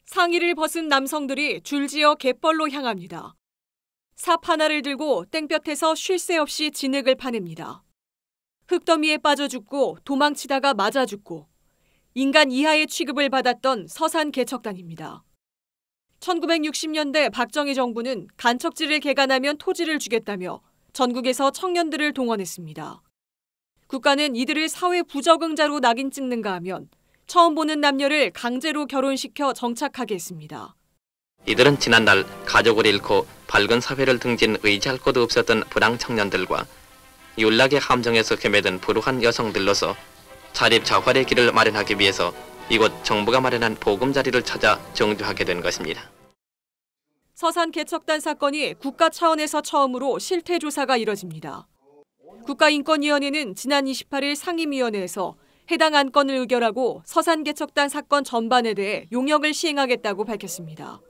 상의를 벗은 남성들이 줄지어 갯벌로 향합니다. 삽 하나를 들고 땡볕에서 쉴 새 없이 진흙을 파냅니다. 흙더미에 빠져 죽고 도망치다가 맞아 죽고 인간 이하의 취급을 받았던 서산 개척단입니다. 1960년대 박정희 정부는 간척지를 개간하면 토지를 주겠다며 전국에서 청년들을 동원했습니다. 국가는 이들을 사회 부적응자로 낙인 찍는가 하면 처음 보는 남녀를 강제로 결혼시켜 정착하게 했습니다. 이들은 지난날 가족을 잃고 밝은 사회를 등진 의지할 곳도 없었던 불황 청년들과 윤락의 함정에서 헤매던 불우한 여성들로서 자립자활의 길을 마련하기 위해서 이곳 정부가 마련한 보금자리를 찾아 정주하게 된 것입니다. 서산 개척단 사건이 국가 차원에서 처음으로 실태조사가 이뤄집니다. 국가인권위원회는 지난 28일 상임위원회에서 해당 안건을 의결하고 서산 개척단 사건 전반에 대해 용역을 시행하겠다고 밝혔습니다.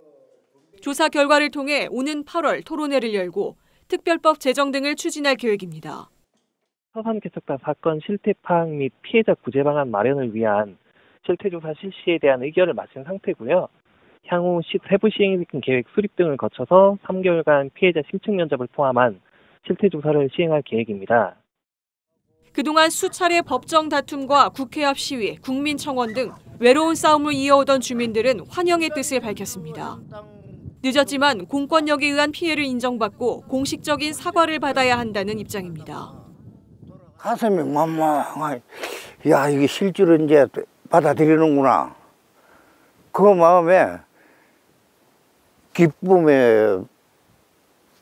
조사 결과를 통해 오는 8월 토론회를 열고 특별법 제정 등을 추진할 계획입니다. 서산 개척단 사건 실태 파악 및 피해자 구제 방안 마련을 위한 실태조사 실시에 대한 의결을 마친 상태고요. 향후 세부 시행 계획 수립 등을 거쳐서 3개월간 피해자 심층 면접을 포함한 실태조사를 시행할 계획입니다. 그동안 수차례 법정 다툼과 국회 앞 시위, 국민청원 등 외로운 싸움을 이어오던 주민들은 환영의 뜻을 밝혔습니다. 늦었지만 공권력에 의한 피해를 인정받고 공식적인 사과를 받아야 한다는 입장입니다. 가슴이 만만하, 야 이게 실제로 이제 받아들이는구나. 그 마음에 기쁨에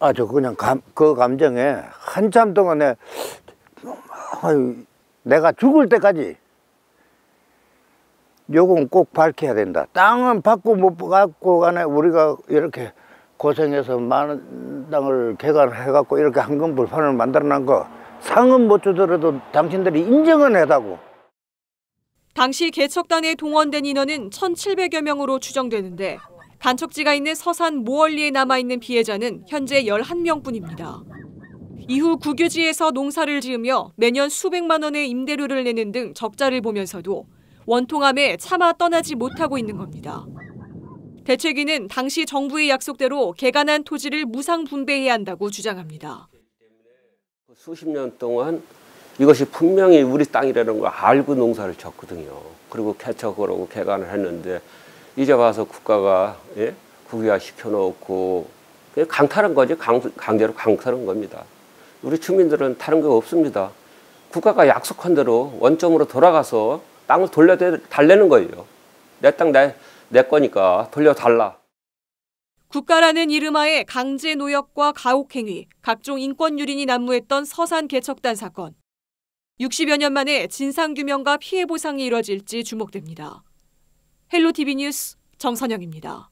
아주 그냥 그 감정에 한참 동안에 내가 죽을 때까지 요건 꼭 밝혀야 된다. 땅은 받고 못 받고 간에 우리가 이렇게 고생해서 많은 땅을 개간해갖고 이렇게 황금불판을 만들어낸 거 상은 못 주더라도 당신들이 인정은 해다고. 당시 개척단에 동원된 인원은 1,700여 명으로 추정되는데 간척지가 있는 서산 모월리에 남아있는 피해자는 현재 11명뿐입니다. 이후 국유지에서 농사를 지으며 매년 수백만 원의 임대료를 내는 등 적자를 보면서도 원통함에 차마 떠나지 못하고 있는 겁니다. 대책위는 당시 정부의 약속대로 개간한 토지를 무상 분배해야 한다고 주장합니다. 수십 년 동안 이것이 분명히 우리 땅이라는 걸 알고 농사를 졌거든요. 그리고 개척을 하고 개간을 했는데 이제 와서 국가가 국유화 시켜놓고 강탈한 거지, 강제로 강탈한 겁니다. 우리 주민들은 다른 거 없습니다. 국가가 약속한 대로 원점으로 돌아가서 땅을 돌려달라는 거예요. 내 땅 내 거니까 돌려달라. 국가라는 이름하에 강제 노역과 가혹행위, 각종 인권 유린이 난무했던 서산 개척단 사건. 60여 년 만에 진상규명과 피해 보상이 이뤄질지 주목됩니다. 헬로티비 뉴스 정선영입니다.